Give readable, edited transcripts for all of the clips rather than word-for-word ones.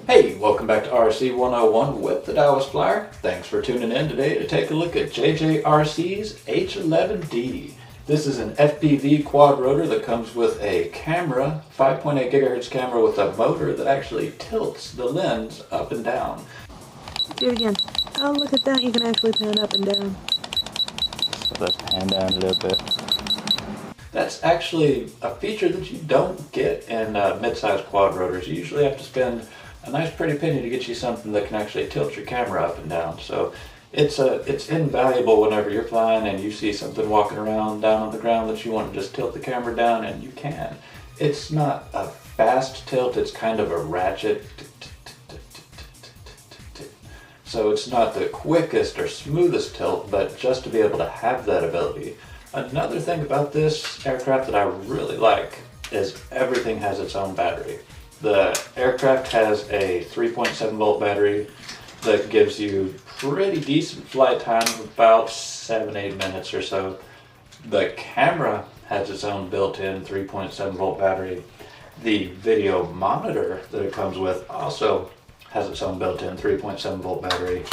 Hey, welcome back to RC 101 with the Dallas Flyer. Thanks for tuning in today to take a look at JJRC's H11D. This is an FPV quad rotor that comes with a camera, 5.8 gigahertz camera with a motor that actually tilts the lens up and down. Do it again. Oh, look at that. You can actually pan up and down. So let's pan down a little bit. That's actually a feature that you don't get in mid-sized quad rotors. You usually have to spend a nice pretty penny to get you something that can actually tilt your camera up and down. So it's invaluable whenever you're flying and you see something walking around down on the ground that you want to just tilt the camera down, and you can. It's not a fast tilt, it's kind of a ratchet. So it's not the quickest or smoothest tilt, but just to be able to have that ability. Another thing about this aircraft that I really like is everything has its own battery. The aircraft has a 3.7 volt battery that gives you pretty decent flight time of about 7-8 minutes or so. The camera has its own built-in 3.7 volt battery. The video monitor that it comes with also has its own built-in 3.7 volt battery.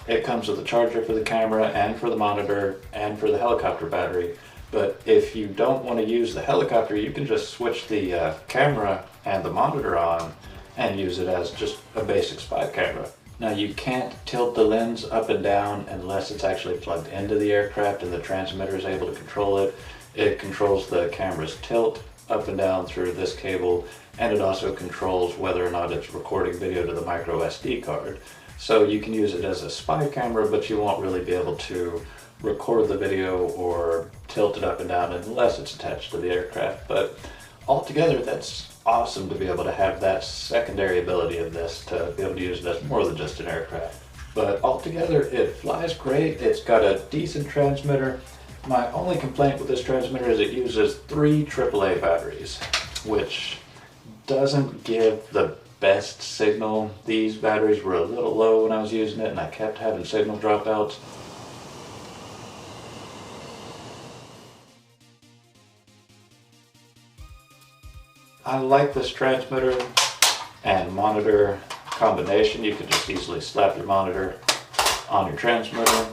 It comes with a charger for the camera and for the monitor and for the helicopter battery. But if you don't want to use the helicopter, you can just switch the camera and the monitor on and use it as just a basic spy camera. Now you can't tilt the lens up and down unless it's actually plugged into the aircraft and the transmitter is able to control it. It controls the camera's tilt up and down through this cable, and it also controls whether or not it's recording video to the micro SD card. So you can use it as a spy camera, but you won't really be able to record the video or tilt it up and down unless it's attached to the aircraft. But altogether, that's awesome to be able to have that secondary ability of this, to be able to use it as more than just an aircraft. But altogether, it flies great. It's got a decent transmitter. My only complaint with this transmitter is it uses 3 AAA batteries, which doesn't give the best signal. These batteries were a little low when I was using it and I kept having signal dropouts. I like this transmitter and monitor combination. You can just easily slap your monitor on your transmitter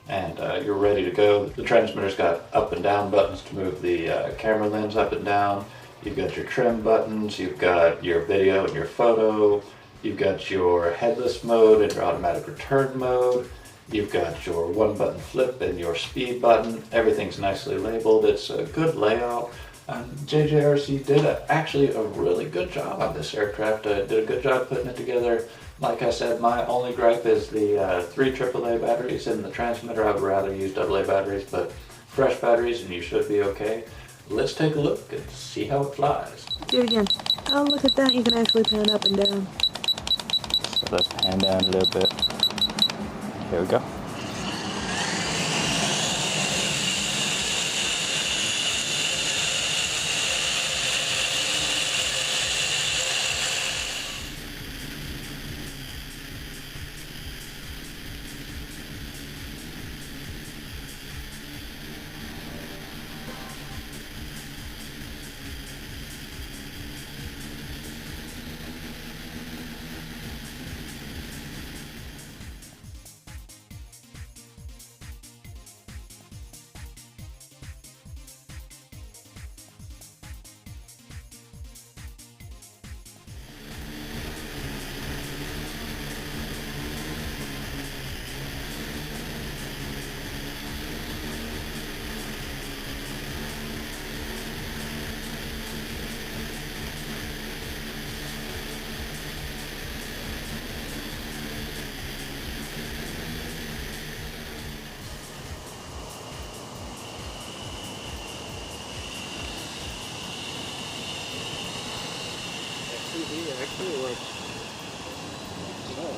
and you're ready to go. The transmitter's got up and down buttons to move the camera lens up and down. You've got your trim buttons, you've got your video and your photo, you've got your headless mode and your automatic return mode, you've got your 1-button flip and your speed button. Everything's nicely labeled. It's a good layout. JJRC did actually a really good job on this aircraft. Did a good job putting it together. Like I said, my only gripe is the 3 AAA batteries in the transmitter. I would rather use AA batteries, but fresh batteries and you should be okay. Let's take a look and see how it flies. Do it again. Oh, look at that. You can actually pan up and down. So let's pan down a little bit. Here we go. FPV actually works well.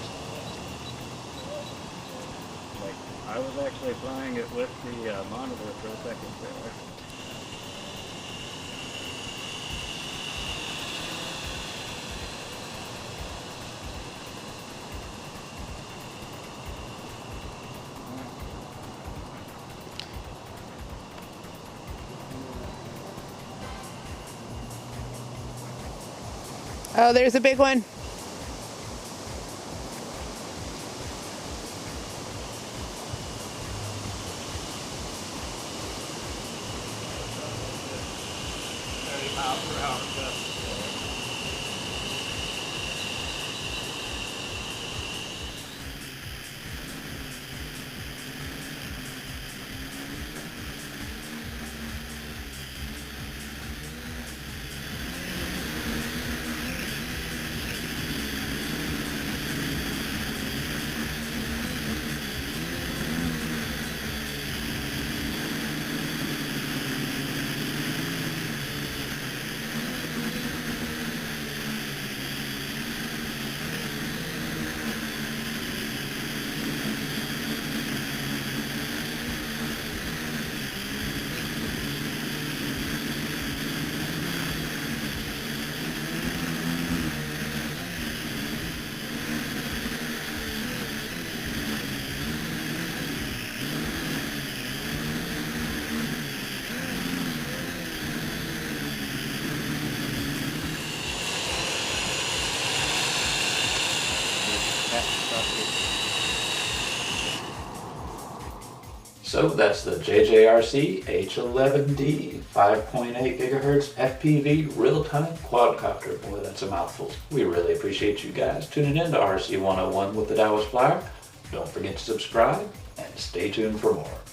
Like, I was actually flying it with the monitor for a second there. Oh, there's a big one. miles per hour gust. So that's the JJRC H11D 5.8 gigahertz FPV real-time quadcopter. Boy, that's a mouthful. We really appreciate you guys tuning in to RC 101 with the Taoist Flyer. Don't forget to subscribe and stay tuned for more.